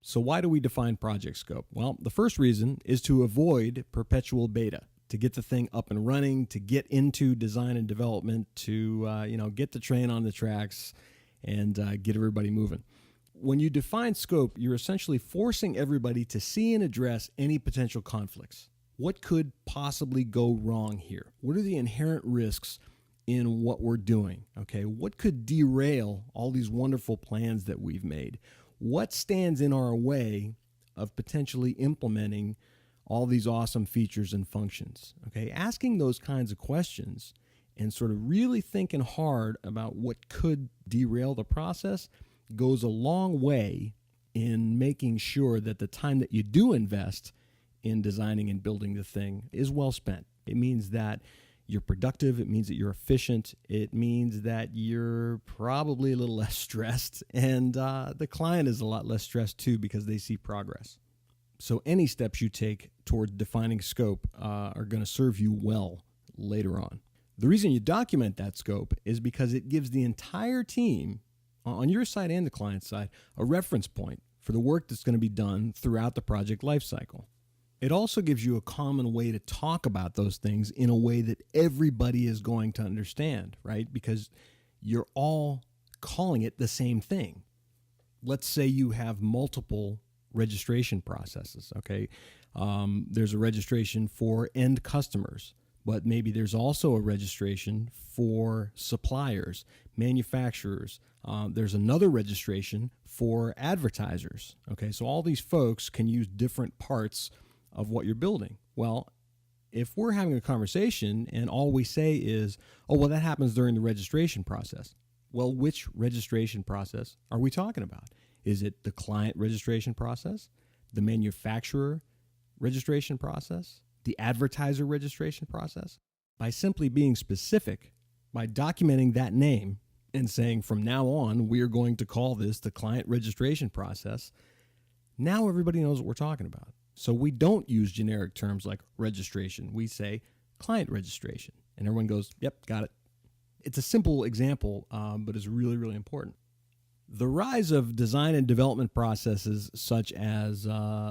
So why do we define project scope? Well, the first reason is to avoid perpetual beta, to get the thing up and running, to get into design and development, to get the train on the tracks and get everybody moving. When you define scope, you're essentially forcing everybody to see and address any potential conflicts. What could possibly go wrong here? What are the inherent risks in what we're doing? Okay, what could derail all these wonderful plans that we've made? What stands in our way of potentially implementing all these awesome features and functions? Okay, asking those kinds of questions and sort of really thinking hard about what could derail the process goes a long way in making sure that the time that you do invest in designing and building the thing is well spent. It means that you're productive. It means that you're efficient. It means that you're probably a little less stressed, and the client is a lot less stressed too because they see progress. So any steps you take toward defining scope are going to serve you well later on. The reason you document that scope is because it gives the entire team on your side and the client side a reference point for the work that's going to be done throughout the project lifecycle. It also gives you a common way to talk about those things in a way that everybody is going to understand, right? Because you're all calling it the same thing. Let's say you have multiple registration processes, okay? There's a registration for end customers, but maybe there's also a registration for suppliers, manufacturers. There's another registration for advertisers, okay? So all these folks can use different parts of what you're building. Well, if we're having a conversation and all we say is, oh, well, that happens during the registration process. Well, which registration process are we talking about? Is it the client registration process, the manufacturer registration process, the advertiser registration process? By simply being specific, by documenting that name and saying from now on, we are going to call this the client registration process, now everybody knows what we're talking about. So we don't use generic terms like registration. We say client registration. And everyone goes, yep, got it. It's a simple example, but it's really, really important. The rise of design and development processes such as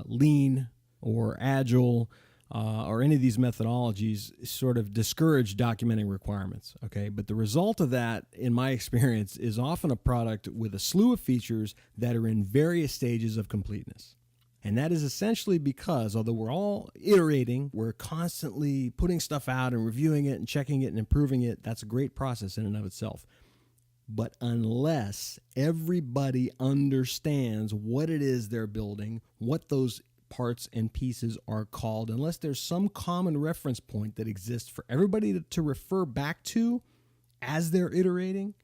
lean or agile or any of these methodologies sort of discourage documenting requirements, okay? But the result of that, in my experience, is often a product with a slew of features that are in various stages of completeness. And that is essentially because, although we're all iterating, we're constantly putting stuff out and reviewing it and checking it and improving it. That's a great process in and of itself. But unless everybody understands what it is they're building, what those parts and pieces are called, unless there's some common reference point that exists for everybody to refer back to as they're iterating,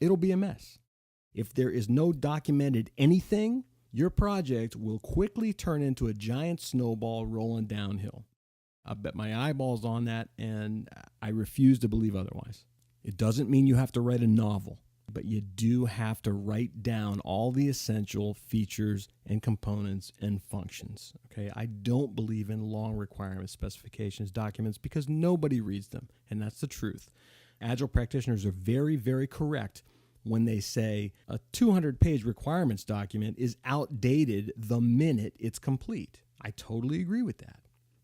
it'll be a mess. If there is no documented anything, your project will quickly turn into a giant snowball rolling downhill. I bet my eyeballs on that, and I refuse to believe otherwise. It doesn't mean you have to write a novel, but you do have to write down all the essential features and components and functions. Okay, I don't believe in long requirement specifications documents because nobody reads them, and that's the truth. Agile practitioners are very, very correct when they say a 200-page requirements document is outdated the minute it's complete. I totally agree with that.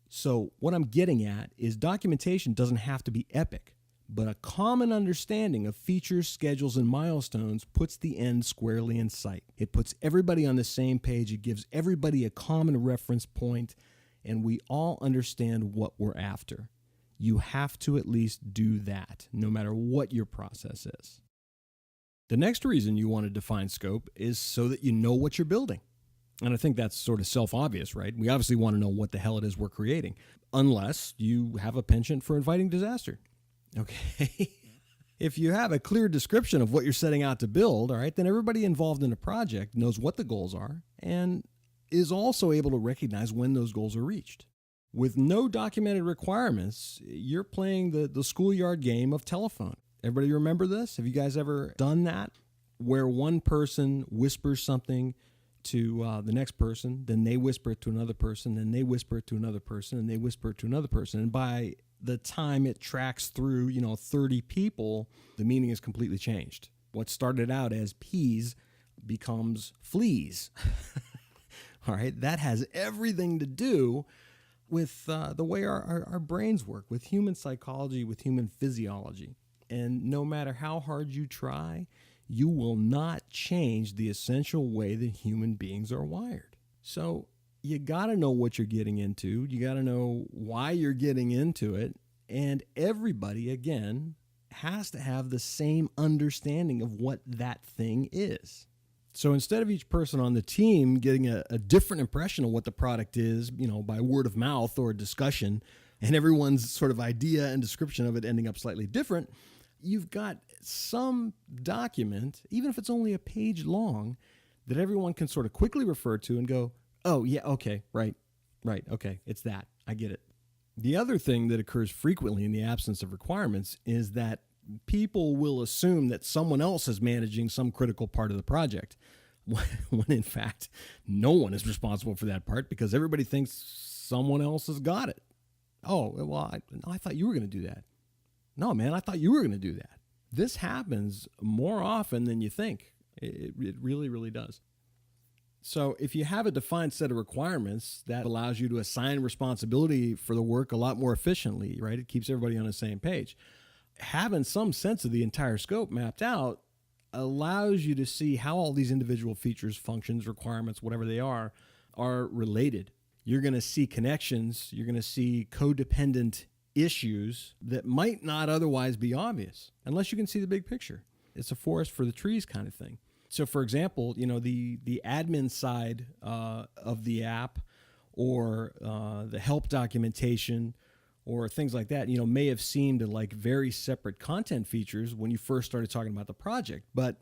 So what I'm getting at is documentation doesn't have to be epic, but a common understanding of features, schedules, and milestones puts the end squarely in sight. It puts everybody on the same page. It gives everybody a common reference point, and we all understand what we're after. You have to at least do that, no matter what your process is. The next reason you want to define scope is so that you know what you're building. And I think that's sort of self-obvious, right? We obviously want to know what the hell it is we're creating, unless you have a penchant for inviting disaster. Okay? If you have a clear description of what you're setting out to build, all right, then everybody involved in the project knows what the goals are and is also able to recognize when those goals are reached. With no documented requirements, you're playing the schoolyard game of telephone. Everybody remember this? Have you guys ever done that? Where one person whispers something to the next person, then they whisper it to another person, then they whisper it to another person, and they whisper it to another person. And by the time it tracks through, 30 people, the meaning is completely changed. What started out as peas becomes fleas. All right, that has everything to do with the way our brains work, with human psychology, with human physiology. And no matter how hard you try, you will not change the essential way that human beings are wired. So you got to know what you're getting into. You got to know why you're getting into it. And everybody, again, has to have the same understanding of what that thing is. So instead of each person on the team getting a different impression of what the product is, by word of mouth or discussion, and everyone's sort of idea and description of it ending up slightly different, you've got some document, even if it's only a page long, that everyone can sort of quickly refer to and go, oh, yeah, okay, right, okay, it's that. I get it. The other thing that occurs frequently in the absence of requirements is that people will assume that someone else is managing some critical part of the project, when in fact, no one is responsible for that part because everybody thinks someone else has got it. Oh, well, I thought you were going to do that. No, man, I thought you were going to do that. This happens more often than you think. It really, really does. So if you have a defined set of requirements, that allows you to assign responsibility for the work a lot more efficiently, right? It keeps everybody on the same page. Having some sense of the entire scope mapped out allows you to see how all these individual features, functions, requirements, whatever they are related. You're going to see connections. You're going to see codependent issues that might not otherwise be obvious unless you can see the big picture. It's a forest for the trees kind of thing. So, for example, the admin side of the app or the help documentation or things like that, may have seemed like very separate content features when you first started talking about the project. But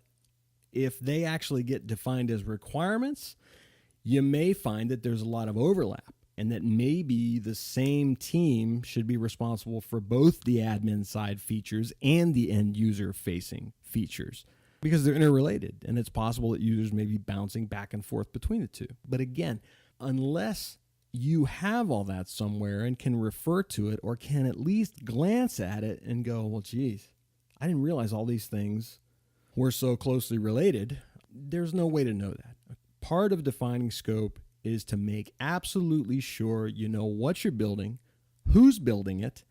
if they actually get defined as requirements, you may find that there's a lot of overlap and that maybe the same team should be responsible for both the admin side features and the end user facing features because they're interrelated. And it's possible that users may be bouncing back and forth between the two. But again, unless you have all that somewhere and can refer to it or can at least glance at it and go, well, geez, I didn't realize all these things were so closely related. There's no way to know that. Part of defining scope is to make absolutely sure you know what you're building, who's building it,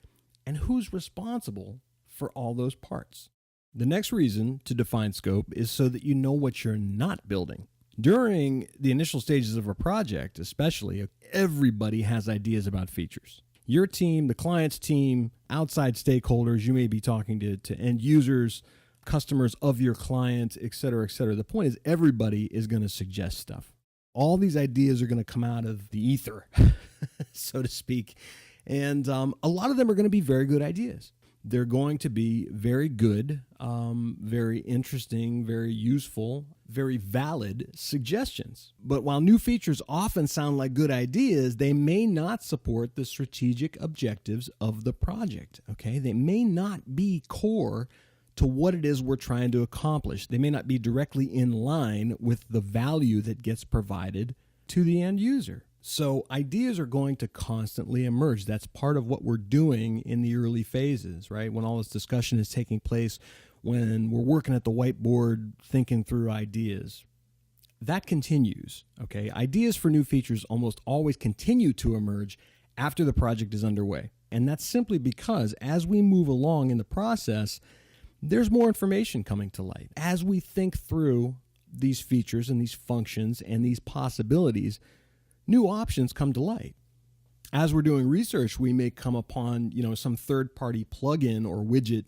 and who's responsible for all those parts. The next reason to define scope is so that you know what you're not building. During the initial stages of a project, especially, everybody has ideas about features. Your team, the client's team, outside stakeholders, you may be talking to end users, customers of your client, et cetera, et cetera. The point is everybody is going to suggest stuff. All these ideas are going to come out of the ether, so to speak. And a lot of them are going to be very good ideas. They're going to be very good, very interesting, very useful, very valid suggestions. But while new features often sound like good ideas, they may not support the strategic objectives of the project, okay? They may not be core to what it is we're trying to accomplish. They may not be directly in line with the value that gets provided to the end user. So ideas are going to constantly emerge. That's part of what we're doing in the early phases, right? When all this discussion is taking place, when we're working at the whiteboard, thinking through ideas. That continues, okay? Ideas for new features almost always continue to emerge after the project is underway. And that's simply because as we move along in the process, there's more information coming to light. As we think through these features and these functions and these possibilities, new options come to light. As we're doing research, we may come upon, some third-party plugin or widget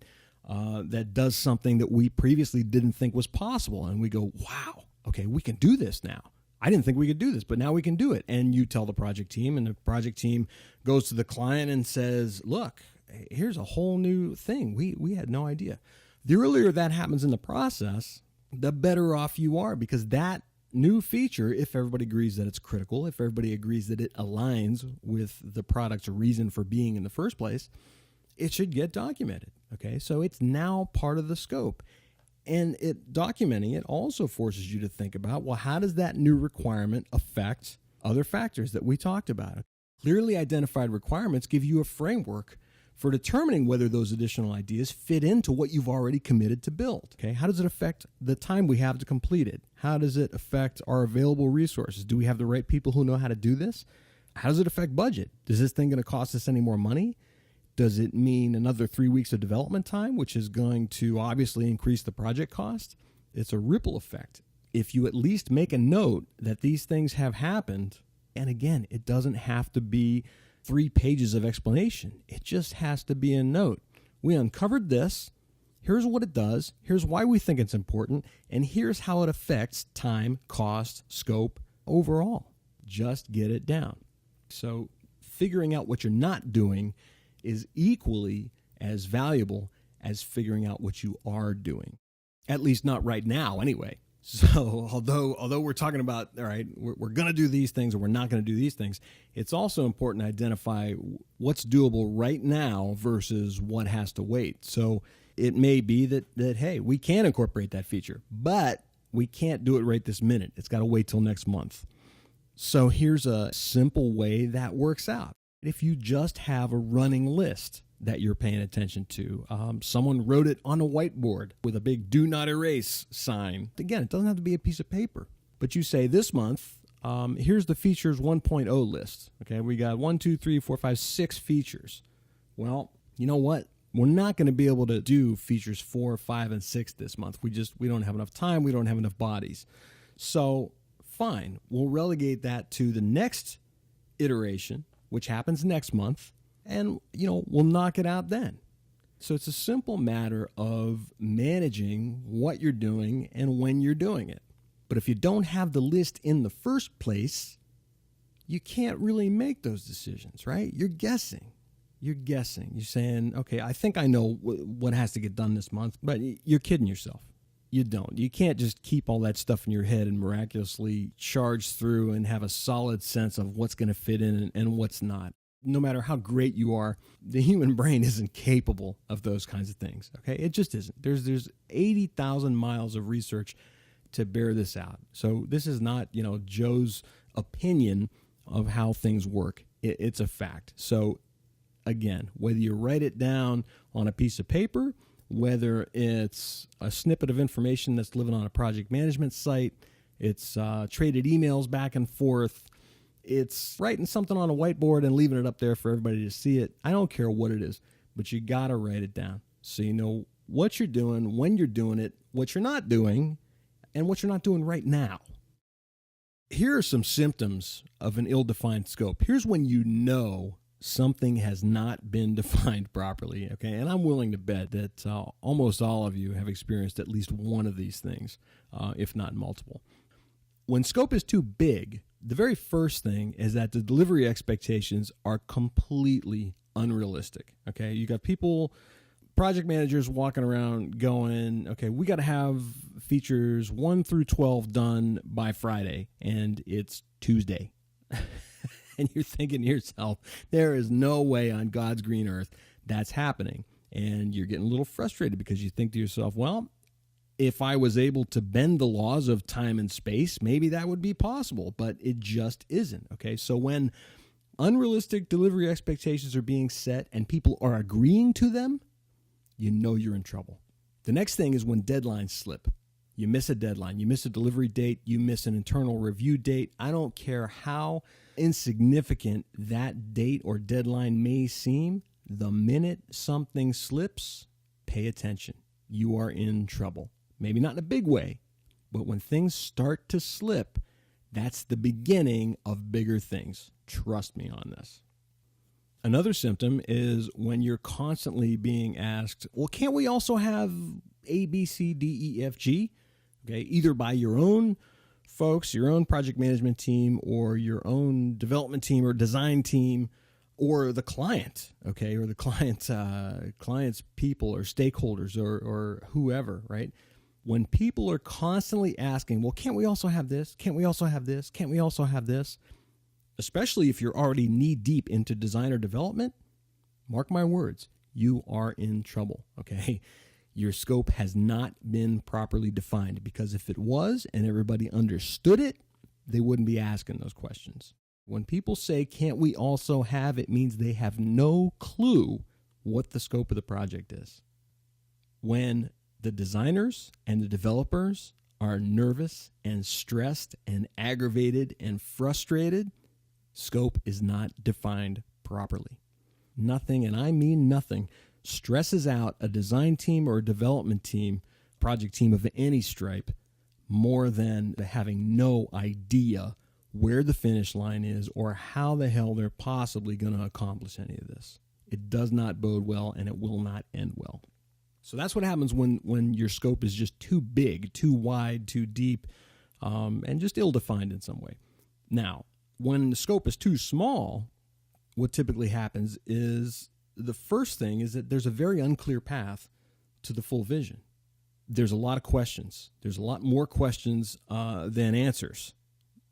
that does something that we previously didn't think was possible. And we go, wow, okay, we can do this now. I didn't think we could do this, but now we can do it. And you tell the project team, and the project team goes to the client and says, look, here's a whole new thing. We had no idea. The earlier that happens in the process, the better off you are, because that new feature, if everybody agrees that it's critical, if everybody agrees that it aligns with the product's reason for being in the first place, it should get documented, okay? So it's now part of the scope. And documenting it also forces you to think about, well, how does that new requirement affect other factors that we talked about? Clearly identified requirements give you a framework for determining whether those additional ideas fit into what you've already committed to build. Okay, how does it affect the time we have to complete it? How does it affect our available resources? Do we have the right people who know how to do this? How does it affect budget? Is this thing going to cost us any more money? Does it mean another 3 weeks of development time, which is going to obviously increase the project cost? It's a ripple effect. If you at least make a note that these things have happened, and again, it doesn't have to be 3 pages of explanation. It just has to be a note. We uncovered this. Here's what it does. Here's why we think it's important. And here's how it affects time, cost, scope, overall. Just get it down. So figuring out what you're not doing is equally as valuable as figuring out what you are doing. At least not right now anyway. So although we're talking about, all right, we're going to do these things or we're not going to do these things, it's also important to identify what's doable right now versus what has to wait. So it may be that hey, we can incorporate that feature, but we can't do it right this minute. It's got to wait till next month. So here's a simple way that works out. If you just have a running list that you're paying attention to. Someone wrote it on a whiteboard with a big do not erase sign. Again, it doesn't have to be a piece of paper. But you say this month, here's the features 1.0 list. Okay, we got 1, 2, 3, 4, 5, 6 features. Well, you know what? We're not going to be able to do features 4, 5, and 6 this month. We don't have enough time. We don't have enough bodies. So fine, we'll relegate that to the next iteration, which happens next month. And, we'll knock it out then. So it's a simple matter of managing what you're doing and when you're doing it. But if you don't have the list in the first place, you can't really make those decisions, right? You're guessing. You're saying, okay, I think I know what has to get done this month, but you're kidding yourself. You don't. You can't just keep all that stuff in your head and miraculously charge through and have a solid sense of what's going to fit in and what's not. No matter how great you are, the human brain isn't capable of those kinds of things. Okay, it just isn't. There's 80,000 miles of research to bear this out. So this is not Joe's opinion of how things work. It's a fact. So again, whether you write it down on a piece of paper, whether it's a snippet of information that's living on a project management site, it's traded emails back and forth. It's writing something on a whiteboard and leaving it up there for everybody to see it. I don't care what it is, but you got to write it down so you know what you're doing, when you're doing it, what you're not doing, and what you're not doing right now. Here are some symptoms of an ill-defined scope. Here's when you know something has not been defined properly, okay? And I'm willing to bet that almost all of you have experienced at least one of these things, if not multiple. When scope is too big, the very first thing is that the delivery expectations are completely unrealistic, okay? You got people, project managers walking around going, okay, we got to have features 1 through 12 done by Friday, and it's Tuesday. And you're thinking to yourself, there is no way on God's green earth that's happening. And you're getting a little frustrated because you think to yourself, well, if I was able to bend the laws of time and space, maybe that would be possible, but it just isn't, okay? So when unrealistic delivery expectations are being set and people are agreeing to them, you know you're in trouble. The next thing is when deadlines slip. You miss a deadline, you miss a delivery date, you miss an internal review date. I don't care how insignificant that date or deadline may seem, the minute something slips, pay attention. You are in trouble. Maybe not in a big way, but when things start to slip, that's the beginning of bigger things. Trust me on this. Another symptom is when you're constantly being asked, well, can't we also have A, B, C, D, E, F, G? Okay, either by your own folks, your own project management team, or your own development team or design team, or the client, okay, or the client's people or stakeholders or whoever, right? When people are constantly asking, well, can't we also have this? Can't we also have this? Can't we also have this? Especially if you're already knee deep into design or development, mark my words, you are in trouble, okay? Your scope has not been properly defined, because if it was and everybody understood it, they wouldn't be asking those questions. When people say, can't we also have, it means they have no clue what the scope of the project is. When the designers and the developers are nervous and stressed and aggravated and frustrated, scope is not defined properly. Nothing, and I mean nothing, stresses out a design team or a development team, project team of any stripe, more than having no idea where the finish line is or how the hell they're possibly going to accomplish any of this. It does not bode well, and it will not end well. So that's what happens when your scope is just too big, too wide, too deep, and just ill-defined in some way. Now, when the scope is too small, what typically happens is the first thing is that there's a very unclear path to the full vision. There's a lot of questions. There's a lot more questions than answers.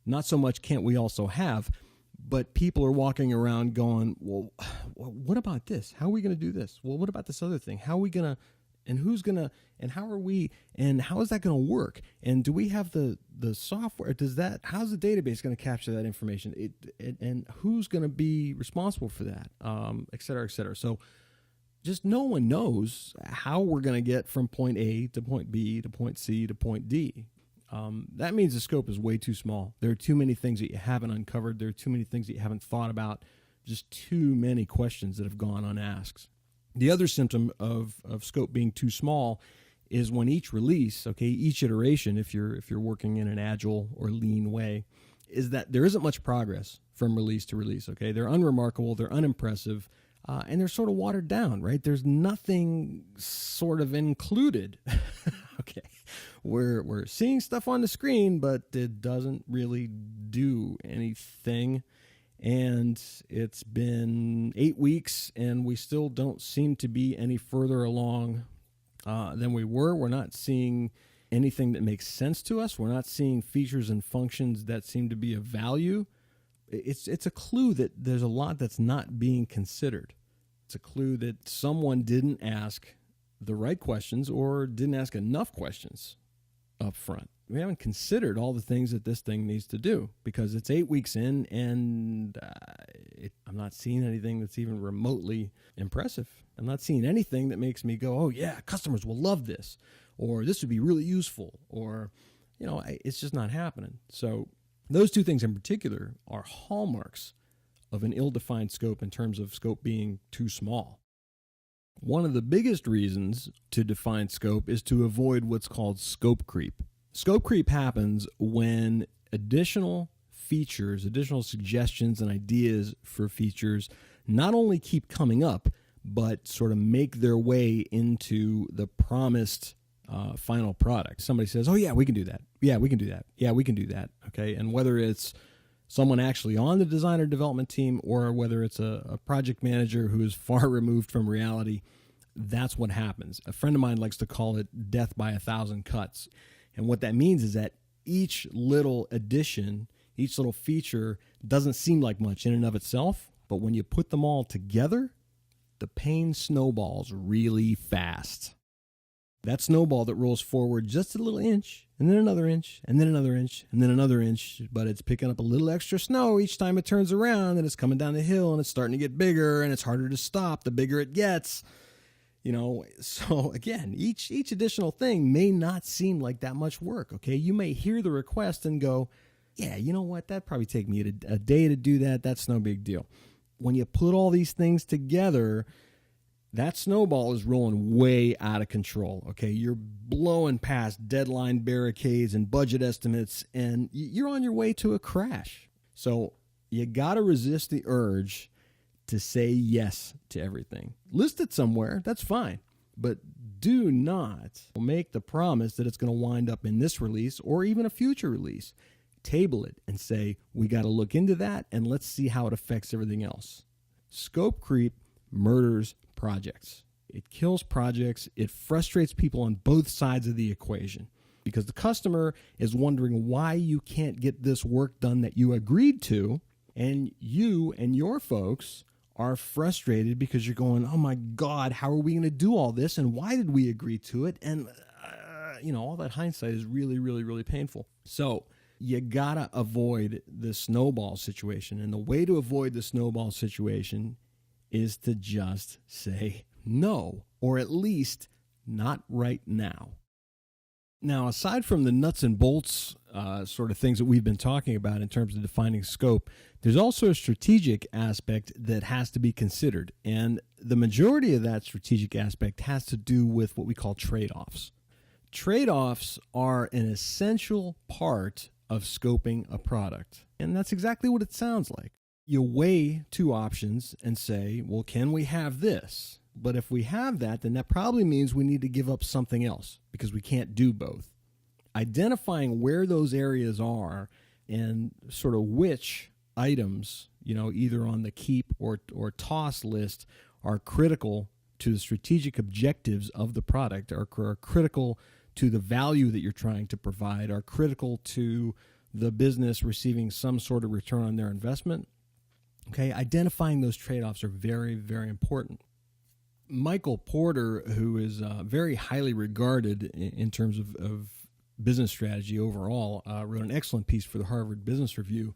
Not so much can't we also have, but people are walking around going, well, what about this? How are we going to do this? Well, what about this other thing? How are we going to, and who's going to, and how are we, and how is that going to work? And do we have the software? How's the database going to capture that information? And who's going to be responsible for that? Et cetera, et cetera. So just no one knows how we're going to get from point A to point B to point C to point D. That means the scope is way too small. There are too many things that you haven't uncovered. There are too many things that you haven't thought about. Just too many questions that have gone unasked. The other symptom of scope being too small is when each release, each iteration, if you're working in an agile or lean way, is that there isn't much progress from release to release. They're unremarkable, they're unimpressive, and they're sort of watered down, right? There's nothing sort of included. We're seeing stuff on the screen, but it doesn't really do anything. And it's been 8 weeks, and we still don't seem to be any further along than we were. We're not seeing anything that makes sense to us. We're not seeing features and functions that seem to be of value. It's a clue that there's a lot that's not being considered. It's a clue that someone didn't ask the right questions or didn't ask enough questions up front. We haven't considered all the things that this thing needs to do because it's 8 weeks in, and I'm not seeing anything that's even remotely impressive. I'm not seeing anything that makes me go, oh yeah, customers will love this, or this would be really useful, or, it's just not happening. So those two things in particular are hallmarks of an ill-defined scope in terms of scope being too small. One of the biggest reasons to define scope is to avoid what's called scope creep. Scope creep happens when additional features, additional suggestions and ideas for features not only keep coming up, but sort of make their way into the promised final product. Somebody says, oh yeah, we can do that. Yeah, we can do that. Yeah, we can do that. And whether it's someone actually on the design or development team, or whether it's a project manager who is far removed from reality, that's what happens. A friend of mine likes to call it death by 1,000 cuts. And what that means is that each little addition, each little feature doesn't seem like much in and of itself, but when you put them all together, the pain snowballs really fast. That snowball that rolls forward just a little inch, and then another inch, and then another inch, and then another inch, but it's picking up a little extra snow each time it turns around, and it's coming down the hill, and it's starting to get bigger, and it's harder to stop the bigger it gets. So again, each additional thing may not seem like that much work, You may hear the request and go, yeah, you know what, that'd probably take me a day to do that. That's no big deal. When you put all these things together, that snowball is rolling way out of control, You're blowing past deadline barricades and budget estimates, and you're on your way to a crash. So you got to resist the urge to say yes to everything. List it somewhere, that's fine. But do not make the promise that it's going to wind up in this release or even a future release. Table it and say, we got to look into that and let's see how it affects everything else. Scope creep murders projects. It kills projects. It frustrates people on both sides of the equation because the customer is wondering why you can't get this work done that you agreed to, and you and your folks are frustrated because you're going, oh my God, how are we going to do all this? And why did we agree to it? And, all that hindsight is really, really, really painful. So you got to avoid the snowball situation. And the way to avoid the snowball situation is to just say no, or at least not right now. Now, aside from the nuts and bolts sort of things that we've been talking about in terms of defining scope, there's also a strategic aspect that has to be considered. And the majority of that strategic aspect has to do with what we call trade-offs. Trade-offs are an essential part of scoping a product. And that's exactly what it sounds like. You weigh two options and say, well, can we have this? But if we have that, then that probably means we need to give up something else because we can't do both. Identifying where those areas are and sort of which items, either on the keep or toss list are critical to the strategic objectives of the product, are critical to the value that you're trying to provide, are critical to the business receiving some sort of return on their investment. Okay, identifying those trade-offs are very, very important. Michael Porter, who is very highly regarded in terms of business strategy overall, wrote an excellent piece for the Harvard Business Review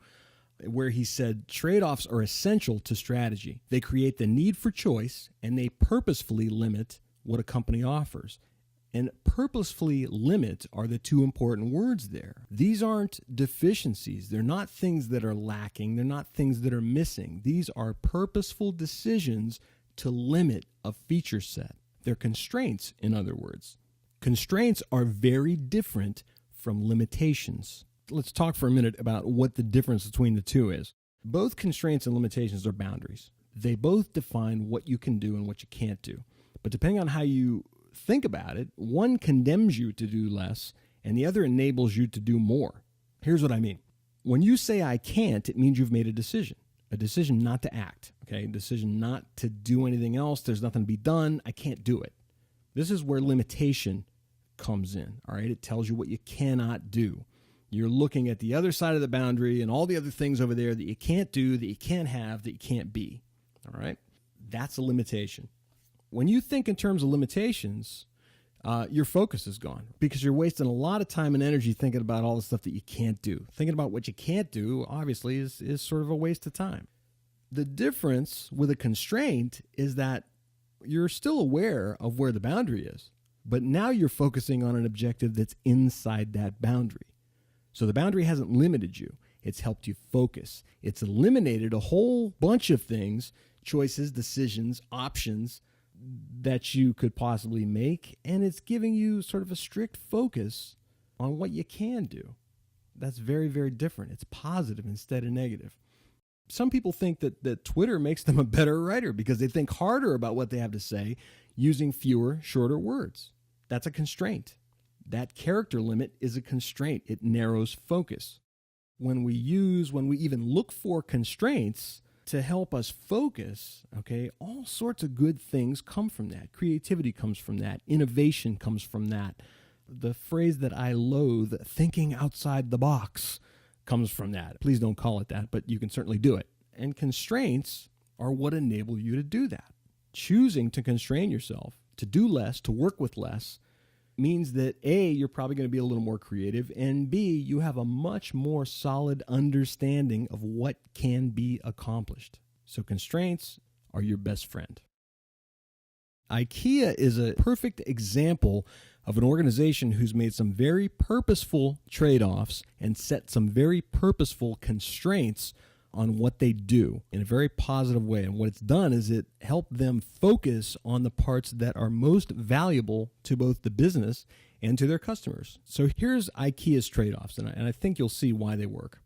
where he said, trade-offs are essential to strategy. They create the need for choice, and they purposefully limit what a company offers. And purposefully limit are the two important words there. These aren't deficiencies. They're not things that are lacking. They're not things that are missing. These are purposeful decisions to limit a feature set. They're constraints, in other words. Constraints are very different from limitations. Let's talk for a minute about what the difference between the two is. Both constraints and limitations are boundaries. They both define what you can do and what you can't do. But depending on how you think about it, one condemns you to do less and the other enables you to do more. Here's what I mean. When you say I can't, it means you've made a decision not to act, okay? A decision not to do anything else. There's nothing to be done. I can't do it. This is where limitation comes in, all right? It tells you what you cannot do. You're looking at the other side of the boundary and all the other things over there that you can't do, that you can't have, that you can't be, all right? That's a limitation. When you think in terms of limitations, your focus is gone because you're wasting a lot of time and energy thinking about all the stuff that you can't do. Thinking about what you can't do, obviously, is sort of a waste of time. The difference with a constraint is that you're still aware of where the boundary is, but now you're focusing on an objective that's inside that boundary. So the boundary hasn't limited you. It's helped you focus. It's eliminated a whole bunch of things, choices, decisions, options that you could possibly make, and it's giving you sort of a strict focus on what you can do. That's very, very different. It's positive instead of negative. Some people think that Twitter makes them a better writer because they think harder about what they have to say using fewer, shorter words. That's a constraint. That character limit is a constraint. It narrows focus. When we even look for constraints to help us focus, okay, all sorts of good things come from that. Creativity comes from that. Innovation comes from that. The phrase that I loathe, thinking outside the box, comes from that. Please don't call it that, but you can certainly do it. And constraints are what enable you to do that. Choosing to constrain yourself, to do less, to work with less, means that A, you're probably going to be a little more creative, and B, you have a much more solid understanding of what can be accomplished. So constraints are your best friend. IKEA is a perfect example of an organization who's made some very purposeful trade-offs and set some very purposeful constraints on what they do in a very positive way. And what it's done is it helped them focus on the parts that are most valuable to both the business and to their customers. So here's IKEA's trade-offs, and I think you'll see why they work.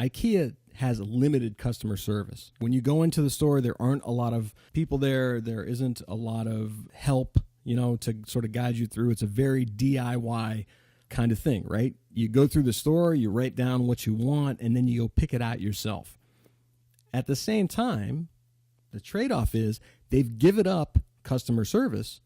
IKEA has limited customer service. When you go into the store, there aren't a lot of people there. There isn't a lot of help, to sort of guide you through. It's a very DIY kind of thing, right? You go through the store, you write down what you want, and then you go pick it out yourself. At the same time, the trade-off is they've given up customer service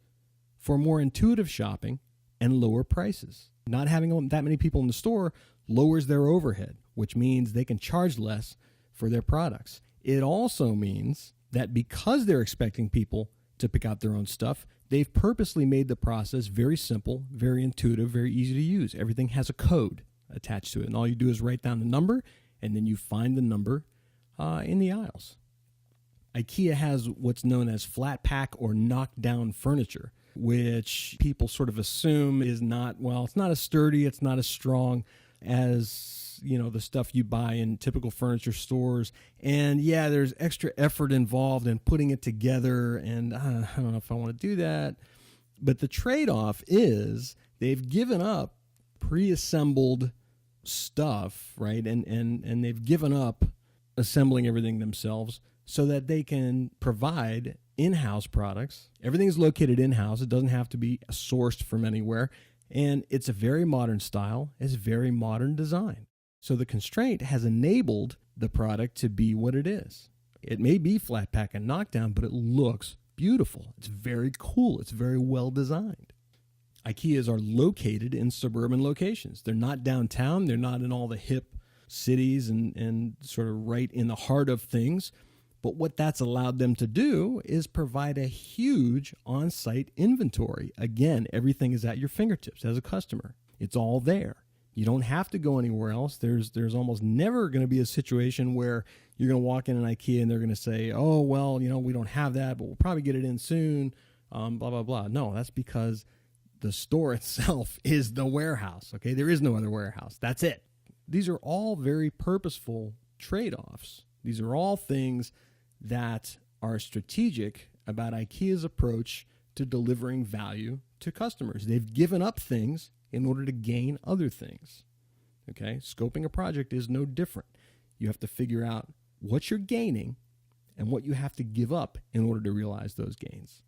for more intuitive shopping and lower prices. Not having that many people in the store lowers their overhead, which means they can charge less for their products. It also means that because they're expecting people to pick out their own stuff, they've purposely made the process very simple, very intuitive, very easy to use. Everything has a code attached to it, and all you do is write down the number, and then you find the number in the aisles. IKEA has what's known as flat pack or knockdown furniture, which people sort of assume is not, well, it's not as sturdy, it's not as strong as, the stuff you buy in typical furniture stores. And yeah, there's extra effort involved in putting it together, and I don't know if I want to do that. But the trade-off is they've given up pre-assembled stuff, right? And they've given up assembling everything themselves so that they can provide in-house products. Everything is located in-house. It doesn't have to be sourced from anywhere. And it's a very modern style. It's very modern design. So the constraint has enabled the product to be what it is. It may be flat pack and knockdown, but it looks beautiful. It's very cool. It's very well designed. IKEAs are located in suburban locations. They're not downtown. They're not in all the hip cities and sort of right in the heart of things. But what that's allowed them to do is provide a huge on-site inventory. Again, everything is at your fingertips as a customer. It's all there. You don't have to go anywhere else. There's almost never going to be a situation where you're going to walk in an IKEA and they're going to say, oh, well, we don't have that, but we'll probably get it in soon, blah, blah, blah. No, that's because the store itself is the warehouse, okay? There is no other warehouse. That's it. These are all very purposeful trade-offs. These are all things that are strategic about IKEA's approach to delivering value to customers. They've given up things in order to gain other things. Okay? Scoping a project is no different. You have to figure out what you're gaining and what you have to give up in order to realize those gains.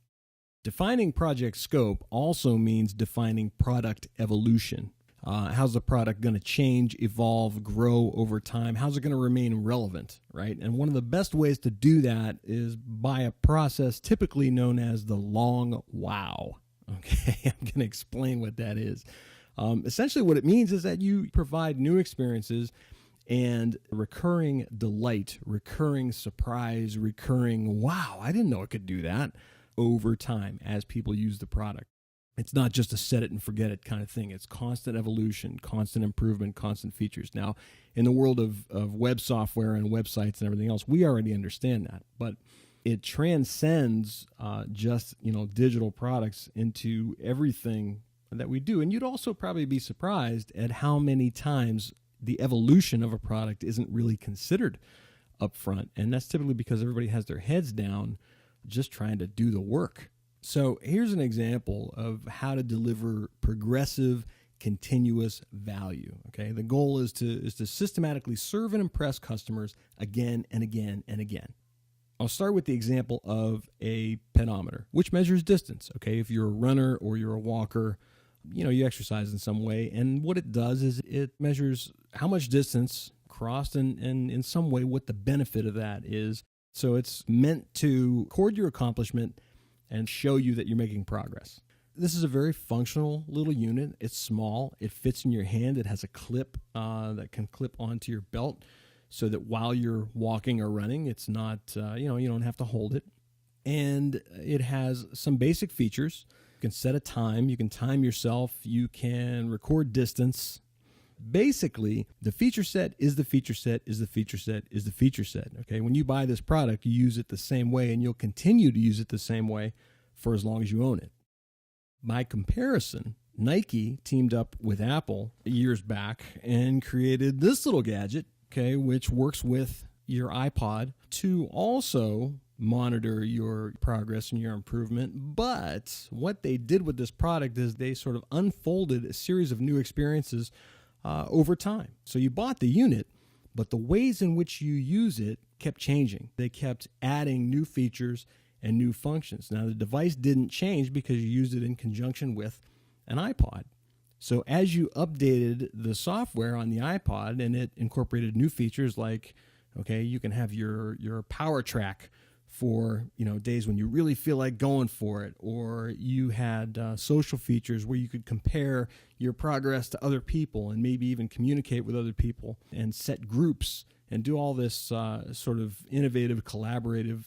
Defining project scope also means defining product evolution. How's the product going to change, evolve, grow over time? How's it going to remain relevant, right? And one of the best ways to do that is by a process typically known as the long wow. Okay, I'm going to explain what that is. Essentially what it means is that you provide new experiences and recurring delight, recurring surprise, recurring, wow, I didn't know it could do that over time as people use the product. It's not just a set it and forget it kind of thing. It's constant evolution, constant improvement, constant features. Now, in the world of web software and websites and everything else, we already understand that. But it transcends just digital products into everything that we do. And you'd also probably be surprised at how many times the evolution of a product isn't really considered up front. And that's typically because everybody has their heads down just trying to do the work. So here's an example of how to deliver progressive, continuous value. Okay, the goal is to systematically serve and impress customers again and again and again. I'll start with the example of a pedometer, which measures distance. Okay, if you're a runner or you're a walker, you exercise in some way, and what it does is it measures how much distance crossed and in some way what the benefit of that is. So it's meant to record your accomplishment and show you that you're making progress. This is a very functional little unit. It's small. It fits in your hand. It has a clip that can clip onto your belt so that while you're walking or running, it's not, you don't have to hold it. And it has some basic features. You can set a time. You can time yourself. You can record distance. Basically, the feature set is the feature set is the feature set is the feature set. Okay, when you buy this product, you use it the same way, and you'll continue to use it the same way for as long as you own it. By comparison, Nike teamed up with Apple years back and created this little gadget, okay, which works with your iPod to also monitor your progress and your improvement. But what they did with this product is they sort of unfolded a series of new experiences over time. So you bought the unit, but the ways in which you use it kept changing. They kept adding new features and new functions. Now, the device didn't change because you used it in conjunction with an iPod. So as you updated the software on the iPod and it incorporated new features like, okay, you can have your power track for days when you really feel like going for it, or you had social features where you could compare your progress to other people and maybe even communicate with other people and set groups and do all this sort of innovative, collaborative